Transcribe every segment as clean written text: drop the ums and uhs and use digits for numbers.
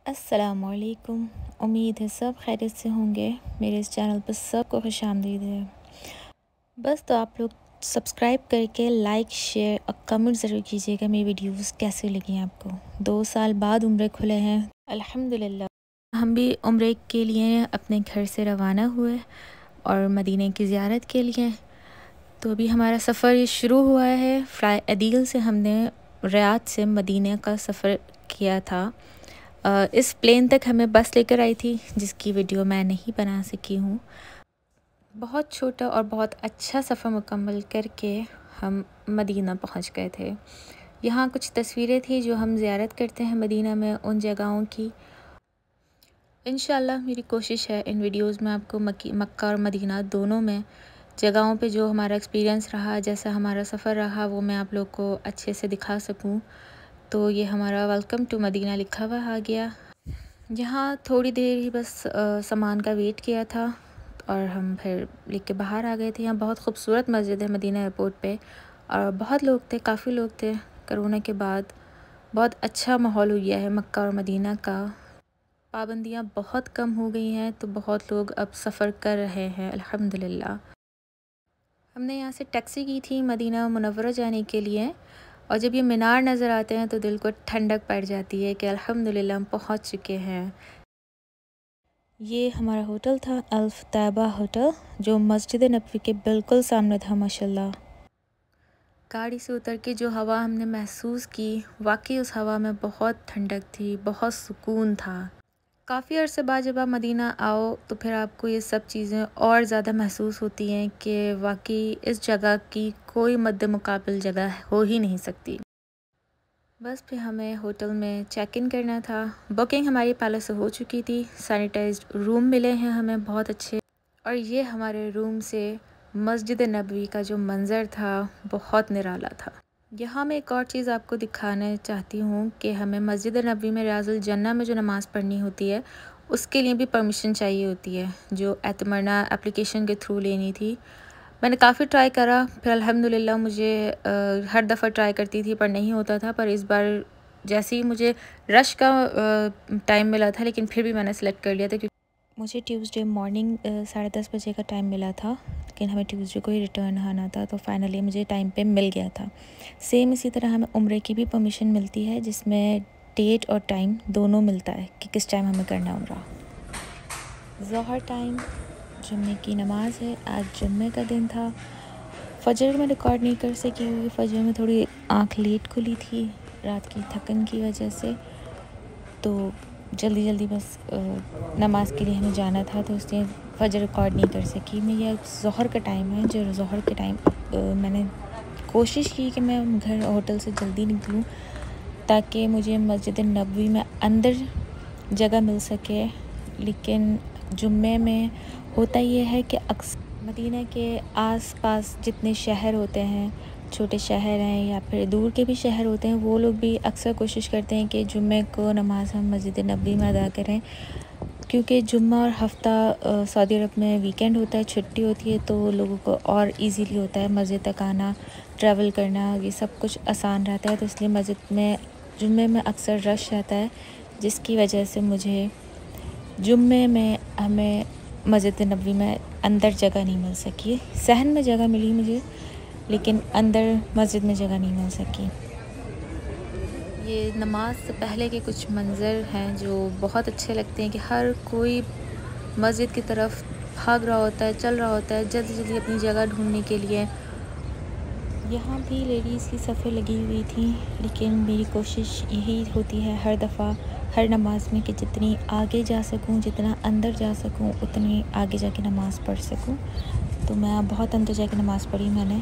अस्सलामुअलैकुम। उम्मीद है सब खैरियत से होंगे। मेरे इस चैनल पर सबको खुशामदीद है। बस तो आप लोग सब्सक्राइब करके लाइक शेयर और कमेंट ज़रूर कीजिएगा मेरी वीडियोस कैसे लगी आपको। 2 साल बाद उम्रे खुले हैं अल्हम्दुलिल्लाह। हम भी उम्रे के लिए अपने घर से रवाना हुए और मदीने की ज़ियारत के लिए। तो अभी हमारा सफ़र ये शुरू हुआ है। फ्लाई अदील से हमने रियाद से मदीने का सफ़र किया था। इस प्लेन तक हमें बस लेकर आई थी जिसकी वीडियो मैं नहीं बना सकी हूँ। बहुत छोटा और बहुत अच्छा सफ़र मुकम्मल करके हम मदीना पहुँच गए थे। यहाँ कुछ तस्वीरें थी जो हम ज़ियारत करते हैं मदीना में उन जगहों की। इंशाल्लाह मेरी कोशिश है इन वीडियोस में आपको मक्का और मदीना दोनों में जगहों पे जो हमारा एक्सपीरियंस रहा, जैसा हमारा सफ़र रहा, वो मैं आप लोग को अच्छे से दिखा सकूं। तो ये हमारा वेलकम टू मदीना लिखा हुआ आ गया। यहाँ थोड़ी देर ही बस सामान का वेट किया था और हम फिर लेके बाहर आ गए थे। यहाँ बहुत खूबसूरत मस्जिद है मदीना एयरपोर्ट पे और बहुत लोग थे, काफ़ी लोग थे। कोरोना के बाद बहुत अच्छा माहौल हो गया है मक्का और मदीना का। पाबंदियाँ बहुत कम हो गई हैं तो बहुत लोग अब सफ़र कर रहे हैं अल्हम्दुलिल्लाह। हमने यहाँ से टैक्सी की थी मदीना मुनव्वरा जाने के लिए और जब ये मीनार नज़र आते हैं तो दिल को ठंडक पड़ जाती है कि अल्हम्दुलिल्लाह हम पहुँच चुके हैं। ये हमारा होटल था अल्फ तैबा होटल जो मस्जिद नबवी के बिल्कुल सामने था माशाल्लाह। गाड़ी से उतर के जो हवा हमने महसूस की, वाकई उस हवा में बहुत ठंडक थी, बहुत सुकून था। काफ़ी अरसे बाद जब आप मदीना आओ तो फिर आपको ये सब चीज़ें और ज़्यादा महसूस होती हैं कि वाकई इस जगह की कोई मद्दे मुकाबिल जगह हो ही नहीं सकती। बस फिर हमें होटल में चेक इन करना था। बुकिंग हमारी पहले से हो चुकी थी। सैनिटाइज्ड रूम मिले हैं हमें बहुत अच्छे। और ये हमारे रूम से मस्जिद नबवी का जो मंज़र था बहुत निराला था। यहाँ मैं एक और चीज़ आपको दिखाना चाहती हूँ कि हमें मस्जिद नबवी में रियाजुल जन्ना में जो नमाज़ पढ़नी होती है उसके लिए भी परमिशन चाहिए होती है, जो एतमरना एप्लीकेशन के थ्रू लेनी थी। मैंने काफ़ी ट्राई करा, फिर अल्हम्दुलिल्लाह मुझे हर दफ़ा ट्राई करती थी पर नहीं होता था। पर इस बार जैसे ही मुझे रश का टाइम मिला था, लेकिन फिर भी मैंने सेलेक्ट कर लिया था क्योंकि मुझे ट्यूसडे मॉर्निंग 10:30 बजे का टाइम मिला था, लेकिन हमें ट्यूसडे को ही रिटर्न आना था तो फाइनली मुझे टाइम पे मिल गया था। सेम इसी तरह हमें उम्रे की भी परमिशन मिलती है जिसमें डेट और टाइम दोनों मिलता है कि किस टाइम हमें करना उम्रा। ज़ोहर टाइम जुम्मे की नमाज है। आज जुम्मे का दिन था। फजर मैं रिकॉर्ड नहीं कर सकी क्योंकि फजर में थोड़ी आँख लेट खुली थी रात की थकन की वजह से। तो जल्दी जल्दी बस नमाज के लिए हमें जाना था तो इसलिए फजर रिकॉर्ड नहीं कर सकी मैं। ये ज़ोहर का टाइम है। जो ज़ोहर के टाइम मैंने कोशिश की कि मैं घर होटल से जल्दी निकलूँ ताकि मुझे मस्जिद नबवी में अंदर जगह मिल सके। लेकिन जुम्मे में होता ये है कि अक्सर मदीना के आसपास जितने शहर होते हैं, छोटे शहर हैं या फिर दूर के भी शहर होते हैं, वो लोग भी अक्सर कोशिश करते हैं कि जुम्मे को नमाज हम मस्जिद नबवी में अदा करें क्योंकि जुम्मा और हफ्ता सऊदी अरब में वीकेंड होता है, छुट्टी होती है तो लोगों को और इजीली होता है मस्जिद तक आना, ट्रैवल करना, ये सब कुछ आसान रहता है। तो इसलिए मस्जिद में जुम्मे में अक्सर रश रहता है जिसकी वजह से मुझे जुम्मे में हमें मस्जिद नबवी में अंदर जगह नहीं मिल सकी। सहन में जगह मिली मुझे लेकिन अंदर मस्जिद में जगह नहीं मिल सकी। ये नमाज से पहले के कुछ मंज़र हैं जो बहुत अच्छे लगते हैं कि हर कोई मस्जिद की तरफ भाग रहा होता है, चल रहा होता है जल्दी जल्दी अपनी जगह ढूंढने के लिए। यहाँ भी लेडीज़ की सफ़ें लगी हुई थी लेकिन मेरी कोशिश यही होती है हर दफ़ा हर नमाज में कि जितनी आगे जा सकूं, जितना अंदर जा सकूं, उतनी आगे जाके नमाज़ पढ़ सकूं। तो मैं बहुत अंदर जाके नमाज़ पढ़ी मैंने।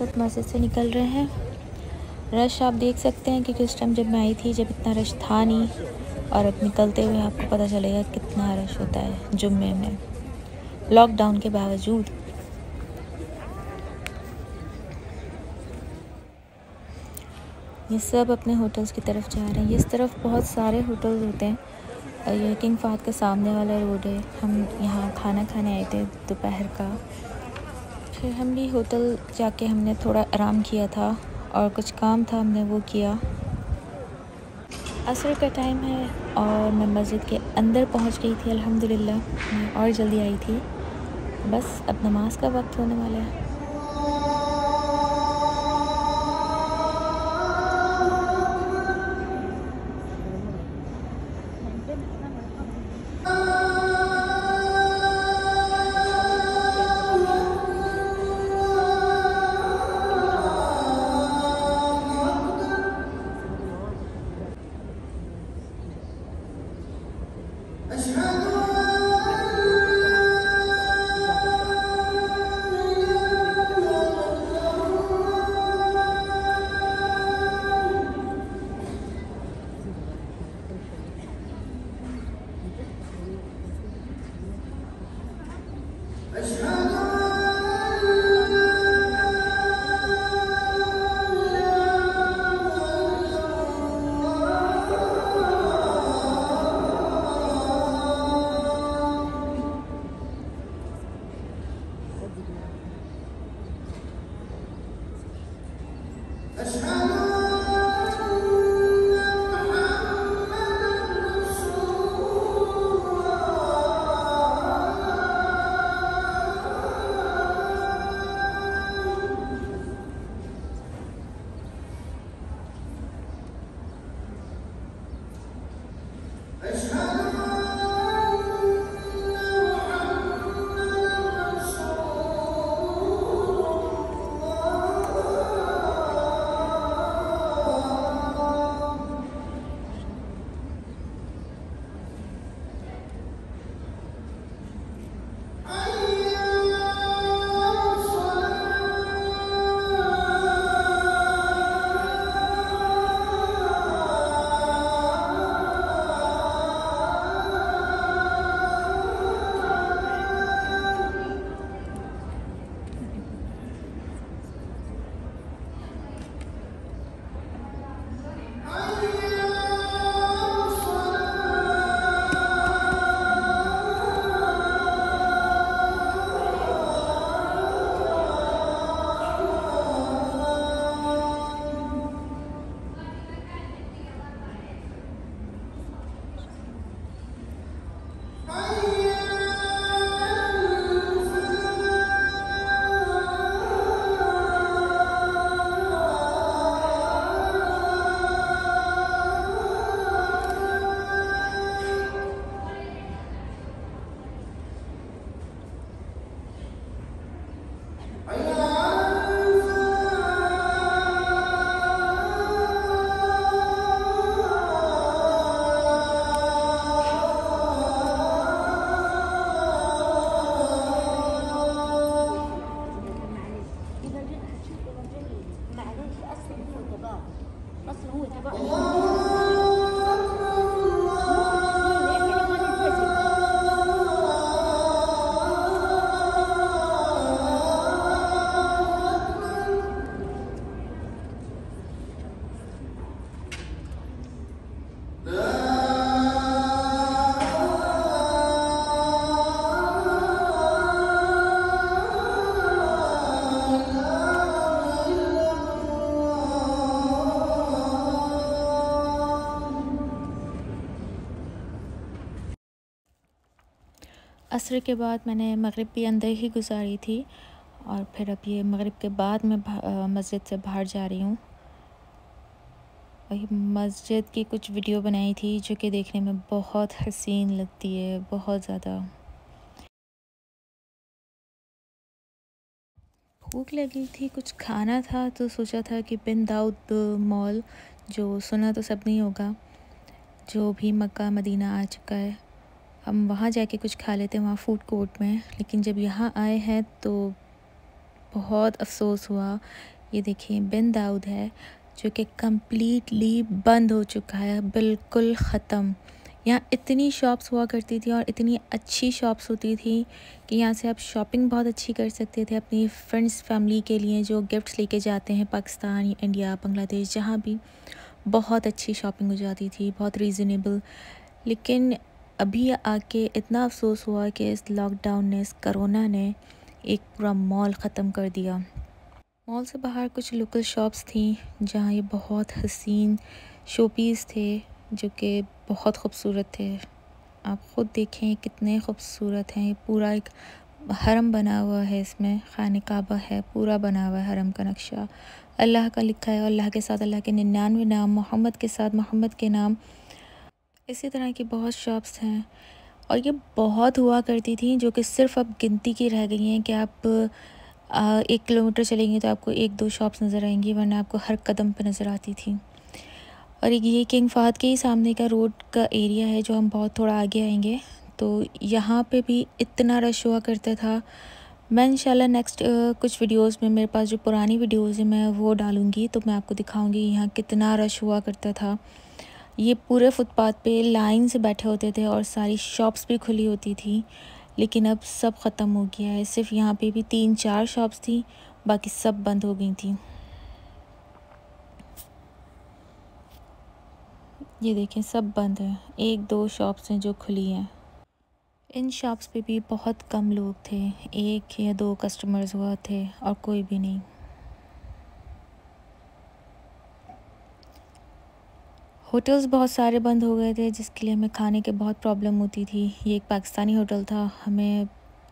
सब मस्जिद से निकल रहे हैं। रश आप देख सकते हैं क्योंकि उस टाइम जब मैं आई थी जब इतना रश था नहीं, और अब निकलते हुए आपको पता चलेगा कितना रश होता है जुम्मे में, लॉकडाउन के बावजूद। ये सब अपने होटल्स की तरफ जा रहे हैं। इस तरफ बहुत सारे होटल्स होते हैं। ये किंग फहद के सामने वाला रोड है। हम यहाँ खाना खाने आए थे दोपहर का। फिर हम भी होटल जाके हमने थोड़ा आराम किया था और कुछ काम था हमने वो किया। असर का टाइम है और मैं मस्जिद के अंदर पहुँच गई थी अल्हम्दुलिल्लाह। मैं और जल्दी आई थी। बस अब नमाज का वक्त होने वाला है। असर के बाद मैंने मगरिब भी अंदर ही गुजारी थी, और फिर अब ये मगरिब के बाद मैं मस्जिद से बाहर जा रही हूँ। और ये मस्जिद की कुछ वीडियो बनाई थी जो कि देखने में बहुत हसीन लगती है, बहुत ज़्यादा। भूख लगी थी, कुछ खाना था, तो सोचा था कि बिन दाऊद मॉल, जो सुना तो सब नहीं होगा, जो भी मक्का मदीना आ चुका है, हम वहाँ जाके कुछ खा लेते हैं वहाँ फ़ूड कोर्ट में। लेकिन जब यहाँ आए हैं तो बहुत अफसोस हुआ। ये देखिए बिन दाऊद है जो कि कम्प्लीटली बंद हो चुका है, बिल्कुल ख़त्म। यहाँ इतनी शॉप्स हुआ करती थी और इतनी अच्छी शॉप्स होती थी कि यहाँ से आप शॉपिंग बहुत अच्छी कर सकते थे अपनी फ्रेंड्स फैमिली के लिए जो गिफ्ट्स लेके जाते हैं पाकिस्तान, इंडिया, बांग्लादेश, जहाँ भी बहुत अच्छी शॉपिंग हो जाती थी, बहुत रीज़नेबल। लेकिन अभी आके इतना अफसोस हुआ कि इस लॉकडाउन ने, इस कोरोना ने एक पूरा मॉल ख़त्म कर दिया। मॉल से बाहर कुछ लोकल शॉप्स थी जहाँ ये बहुत हसीन शोपीस थे जो कि बहुत ख़ूबसूरत थे। आप ख़ुद देखें कितने ख़ूबसूरत हैं। ये पूरा एक हरम बना हुआ है, इसमें खाने काबा है, पूरा बना हुआ है हरम का नक्शा। अल्लाह का लिखा है और अल्लाह के साथ अल्लाह के 99 नाम, मोहम्मद के साथ मोहम्मद के नाम। इसी तरह की बहुत शॉप्स हैं और ये बहुत हुआ करती थी जो कि सिर्फ़ अब गिनती की रह गई हैं कि आप 1 किलोमीटर चलेंगे तो आपको 1-2 शॉप्स नज़र आएंगी, वरना आपको हर कदम पे नज़र आती थी। और ये किंग फहद के ही सामने का रोड का एरिया है जो हम बहुत थोड़ा आगे आएंगे, तो यहाँ पे भी इतना रश हुआ करता था। मैं इंशाल्लाह नेक्स्ट कुछ वीडियोस में, मेरे पास जो पुरानी वीडियोस हैं मैं वो डालूँगी, तो मैं आपको दिखाऊँगी यहाँ कितना रश हुआ करता था। ये पूरे फुटपाथ पे लाइन से बैठे होते थे और सारी शॉप्स भी खुली होती थी, लेकिन अब सब ख़त्म हो गया है। सिर्फ यहाँ पे भी 3-4 शॉप्स थी, बाकी सब बंद हो गई थी। ये देखें सब बंद है, 1-2 शॉप्स हैं जो खुली हैं। इन शॉप्स पे भी बहुत कम लोग थे, 1 या 2 कस्टमर्स हुआ थे और कोई भी नहीं। होटल्स बहुत सारे बंद हो गए थे जिसके लिए हमें खाने के बहुत प्रॉब्लम होती थी। ये एक पाकिस्तानी होटल था, हमें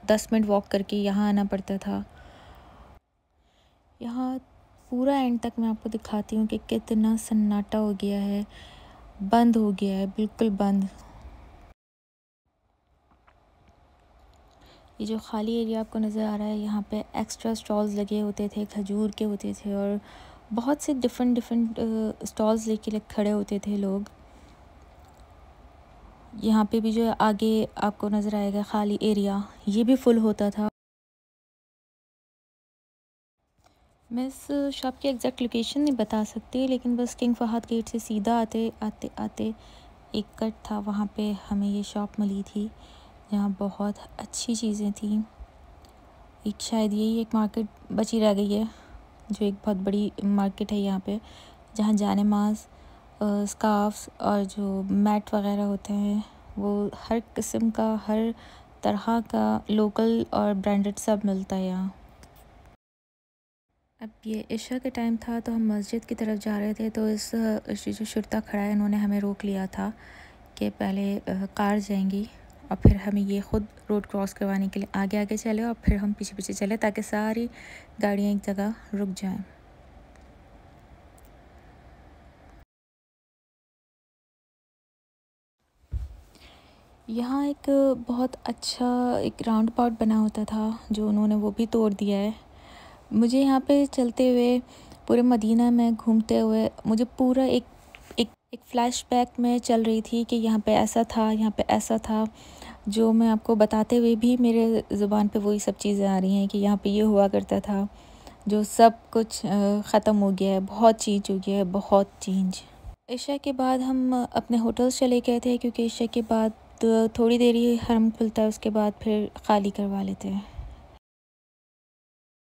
10 मिनट वॉक करके यहाँ आना पड़ता था। यहाँ पूरा एंड तक मैं आपको दिखाती हूँ कि कितना सन्नाटा हो गया है, बंद हो गया है, बिल्कुल बंद। ये जो खाली एरिया आपको नज़र आ रहा है, यहाँ पे एक्स्ट्रा स्टॉल्स लगे होते थे, खजूर के होते थे और बहुत से डिफरेंट स्टॉल्स लेके खड़े होते थे लोग। यहाँ पे भी जो आगे आपको नज़र आएगा खाली एरिया, ये भी फुल होता था। मैं इस शॉप की एग्जैक्ट लोकेशन नहीं बता सकती, लेकिन बस किंग फहद गेट से सीधा आते आते आते एक कट था, वहाँ पे हमें ये शॉप मिली थी जहाँ बहुत अच्छी चीज़ें थी। एक शायद यही एक मार्केट बची रह गई है जो एक बहुत बड़ी मार्केट है यहाँ पे, जहाँ जानेमाज़, स्कार्फ्स और जो मैट वगैरह होते हैं वो हर किस्म का, हर तरह का लोकल और ब्रांडेड सब मिलता है यहाँ। अब ये इशा के टाइम था तो हम मस्जिद की तरफ जा रहे थे, तो इस जो शुरता खड़ा है इन्होंने हमें रोक लिया था कि पहले कार जाएंगी और फिर हमें ये ख़ुद रोड क्रॉस करवाने के लिए आगे आगे चले और फिर हम पीछे पीछे चले ताकि सारी गाड़ियाँ एक जगह रुक जाएं। यहाँ एक बहुत अच्छा एक राउंड पाउट बना होता था जो उन्होंने वो भी तोड़ दिया है। मुझे यहाँ पे चलते हुए पूरे मदीना में घूमते हुए मुझे पूरा एक फ्लैशबैक में चल रही थी कि यहाँ पे ऐसा था, यहाँ पे ऐसा था, जो मैं आपको बताते हुए भी मेरे ज़ुबान पे वही सब चीज़ें आ रही हैं कि यहाँ पे ये हुआ करता था, जो सब कुछ ख़त्म हो गया है, बहुत चेंज हो गया है, बहुत चेंज। इशा के बाद हम अपने होटल्स चले गए थे क्योंकि इशा के बाद थोड़ी देर ही हरम खुलता है, उसके बाद फिर खाली करवा लेते हैं।